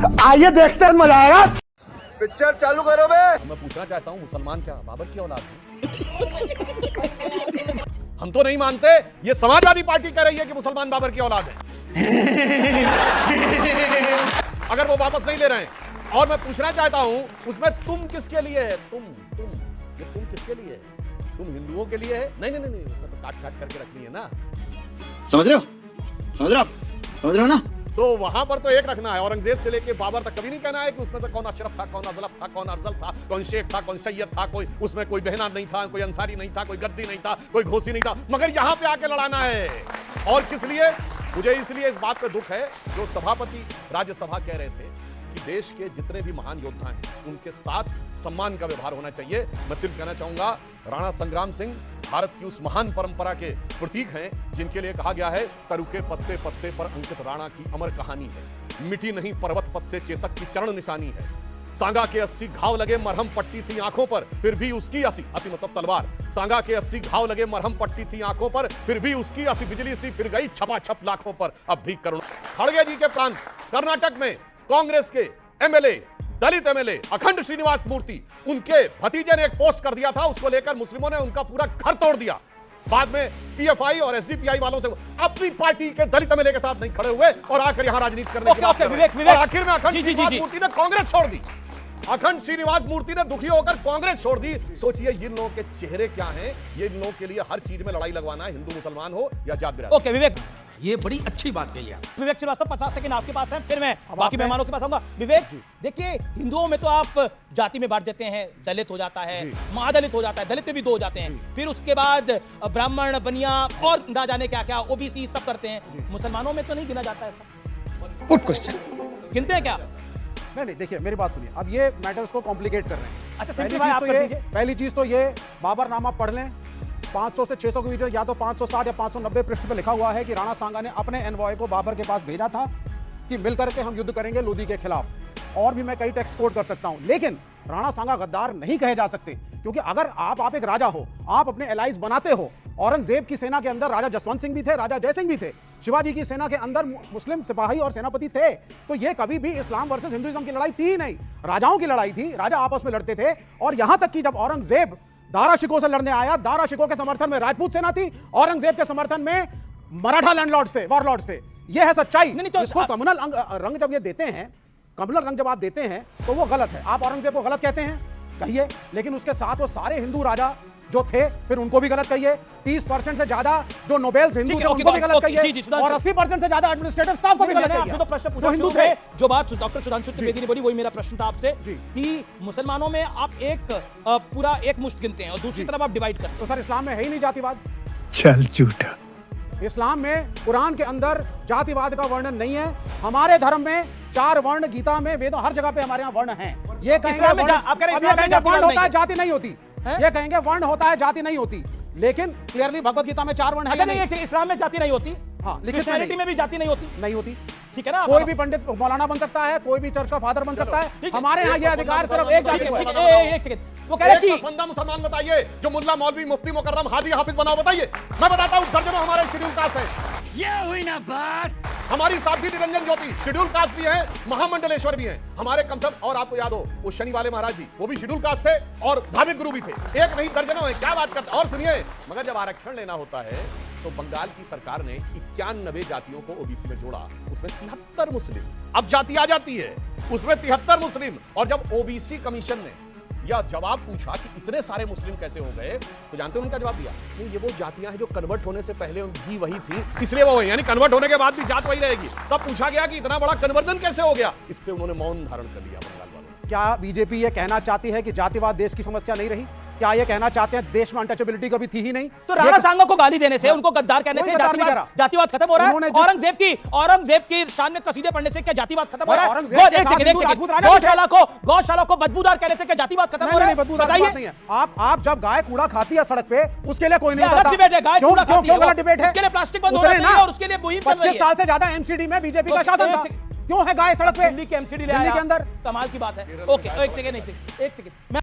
आइए देखते हैं, मजा आएगा। पिक्चर चालू करो बे। मैं पूछना चाहता हूँ, मुसलमान क्या बाबर की औलाद है? हम तो नहीं मानते, ये समाजवादी पार्टी कह रही है कि मुसलमान बाबर की औलाद है। अगर वो वापस नहीं ले रहे हैं, और मैं पूछना चाहता हूं उसमें तुम किसके लिए है? तुम किसके लिए है? तुम हिंदुओं के लिए है? नहीं, उसमें तो काट छाट करके रखनी है ना। समझ रहे हो ना? तो वहां पर तो एक रखना है, औरंगजेब से लेके बाबर तक कभी नहीं कहना है कि उसमें से कौन अशरफ था, कौन अजलफ था, कौन अफजल था, कौन शेख था, कौन सैयद था, कोई उसमें कोई बहना नहीं था, कोई अंसारी नहीं था, कोई गद्दी नहीं था, कोई घोसी नहीं था, मगर यहां पे आके लड़ाना है। और किस लिए? मुझे इसलिए इस बात पे दुख है, जो सभापति राज्यसभा कह रहे थे कि देश के जितने भी महान योद्धा हैं उनके साथ सम्मान का व्यवहार होना चाहिए। मैं सिर्फ कहना चाहूंगा, राणा संग्राम सिंह भारत की उस महान परंपरा के प्रतीक हैं जिनके लिए कहा गया है, तरुके पत्ते पत्ते पर अंकित राणा की अमर कहानी है, मिटी नहीं पर्वत पद से चेतक की चरण निशानी है। सांगा के 80 घाव लगे, मरहम पट्टी थी आंखों पर, फिर भी उसकी 80 मतलब तलवार। सांगा के 80 घाव लगे, मरहम पट्टी थी आंखों पर, फिर भी उसकी 80 बिजली सी फिर गई छपा छप लाखों पर। अब भी करुण खड़गे जी के प्रांत कर्नाटक में कांग्रेस के एमएलए, दलित एमएलए अखंड श्रीनिवास मूर्ति, उनके भतीजे ने एक पोस्ट कर दिया था, उसको लेकर मुस्लिमों ने उनका पूरा घर तोड़ दिया। बाद में पीएफआई और एसडीपीआई वालों से अपनी पार्टी के दलित एमएलए के साथ नहीं खड़े हुए और आकर यहां राजनीति करने की बात कर रहे हैं। और आखिर में अखंड श्रीनिवास मूर्ति ने कांग्रेस छोड़ दी। अखंड श्रीनिवास मूर्ति ने दुखी होकर कांग्रेस छोड़ दी। सोचिए इन लोगों के चेहरे क्या हैं। ये इन लोगों के लिए हर चीज में लड़ाई लगवाना है, हिंदू मुसलमान हो या जात बिरादरी। ओके विवेक, ये बड़ी अच्छी बात कही है विवेक श्रीवास्तव, 50 सेकंड आपके पास है, फिर मैं बाकी मेहमानों के पास आऊंगा। विवेक, देखिए हिंदुओं में तो आप जाति में बांट देते हैं, दलित हो जाता है, महादलित हो जाता है, दलित में भी 2 हो जाते हैं, फिर उसके बाद ब्राह्मण, बनिया और ना जाने क्या क्या ओबीसी सब करते हैं। मुसलमानों में तो नहीं गिना जाता ऐसा? Good question. गिनते हैं क्या? नहीं, देखिए मेरी बात सुनिए, अब ये मैटर्स को कॉम्प्लिकेट कर रहे हैं। अच्छा, पहली चीज तो ये बाबरनामा पढ़ लें। 500 से 600 के बीच में या तो 560 या 590 पृष्ठ पे लिखा हुआ है कि राणा सांगा ने अपने एनवॉय को बाबर के पास भेजा था कि मिलकर के हम युद्ध करेंगे लोदी के खिलाफ। और भी मैं कई टेक्स्ट कोट कर सकता हूं, लेकिन राणा सांगा गद्दार नहीं कहे जा सकते, क्योंकि अगर आप एक राजा हो, आप अपने एलाइज बनाते हो। औरंगजेब की सेना के अंदर राजा जसवंत सिंह भी थे, राजा जय सिंह भी थे। शिवाजी की सेना के अंदर मुस्लिम सिपाही और सेनापति थे। तो ये कभी भी इस्लाम वर्सेस हिंदुइज्म की लड़ाई थी ही नहीं, राजाओं की लड़ाई थी। राजा आपस में लड़ते थे। और यहां तक कि जब औरंगजेब दारा शिकोह से लड़ने आया, दारा शिकोह के समर्थन में राजपूत सेना थी, औरंगजेब के समर्थन में मराठा लैंडलॉर्ड्स थे, वॉरलॉर्ड्स थे। यह है सच्चाई। तो इसको कम्युनल रंग जब ये देते हैं, कम्युनल रंग जब आप देते हैं तो वो गलत है। आप औरंगजेब को गलत कहते हैं, कहिए, लेकिन उसके साथ वो सारे हिंदू राजा जो थे फिर उनको भी गलत कहिए। 30% से ज्यादा जो नोबेल्स हिंदू थे उनको भी गलत कहिए, और 80% से ज्यादा एडमिनिस्ट्रेटिव स्टाफ को भी गलत कहिए। तो प्रश्न पूछा हिंदू थे, जो बात डॉक्टर सुधांशु त्रिवेदी ने बोली, वही मेरा प्रश्न था आपसे कि मुसलमानों में आप एक पूरा एक मुश्त गिनते हैं और दूसरी तरफ आप डिवाइड करते हैं। तो सर इस्लाम में है ही नहीं जातिवाद। चल झूठा। इस्लाम में कुरान के अंदर जातिवाद का वर्णन नहीं है। हमारे धर्म में 4 वर्ण, गीता में, वेदों, हर जगह पे हमारे यहाँ वर्ण हैं। ये कहेंगे वर्ण होता है, जाति नहीं होती। ये कहेंगे वर्ण होता है, जाति नहीं होती, लेकिन क्लियरली भगवत गीता में 4 वर्ण है। नहीं, इस्लाम में जाति नहीं होती। हाँ, क्रिश्चियनिटी में भी जाति नहीं होती। नहीं होती, ठीक है ना? कोई भी पंडित मौलाना बन सकता है, कोई भी चर्च का फादर बन सकता है। हमारे यहाँ ये अधिकार सिर्फ एक जाति को है। एक सेकंड, वो कह रहे हैं कि बंदा मुसलमान बताइए जो मुल्ला मौलवी मुफ्ती मुकर्रम हाजी हाफिज बनाओ, बताइए। मैं बताता हूँ, दर्जनों हमारे शेड्यूल कास्ट है। ये हुई ना बात। हमारी साध्वी निरंजन ज्योति शेड्यूल कास्ट भी है, महामंडलेश्वर भी है हमारे कमसम। और आपको याद हो वो शनि वाले महाराज जी, वो भी शेड्यूल कास्ट थे और धार्मिक गुरु भी थे। एक नहीं दर्जनों है, क्या बात करते। और सुनिए, मगर जब आरक्षण लेना होता है तो बंगाल की सरकार ने 91 जातियों को ओबीसी में जोड़ा, उसमें 73 मुस्लिम। अब जाति आ जाती है, उसमें 73 मुस्लिम। और जब ओबीसी कमीशन ने यह जवाब पूछा कि इतने सारे मुस्लिम कैसे हो गए, तो जानते हो उनका जवाब दिया, नहीं ये वो जातियां हैं जो कन्वर्ट होने से पहले भी वही थी, इसलिए वो, यानी कन्वर्ट होने के बाद भी जात वही रहेगी। तब पूछा गया कि इतना बड़ा कन्वर्जन कैसे हो गया, इस पे उन्होंने मौन धारण कर लिया बंगाल वालों। क्या बीजेपी ये कहना चाहती है कि जातिवाद देश की समस्या नहीं रही? क्या ये कहना चाहते हैं देश में अनटचेबिलिटी कभी थी ही नहीं? तो राणा सांगा को गाली देने से, उनको गद्दार कहने से जातिवाद खत्म हो रहा है? औरंगजेब की शान में कसीदे पढ़ने से क्या जातिवाद खत्म हो रहा है? गौशाला को बदबूदार कहने से क्या जातिवाद खत्म हो रहा है? बताइए। आप जब गाय कूड़ा खाती है सड़क पे, उसके लिए कोई नहीं डिबेट है, गाय कूड़ा खाती है, गलत डिबेट है। उसके लिए प्लास्टिक बंद हो रहा है और उसके लिए मुहिम चल रही है। 25 साल से ज्यादा एमसीडी में बीजेपी का शासन था, क्यों है गाय सड़क पे? दिल्ली के एमसीडी ले दिल्ली के अंदर कमाल की बात है। ओके, एक सेकंड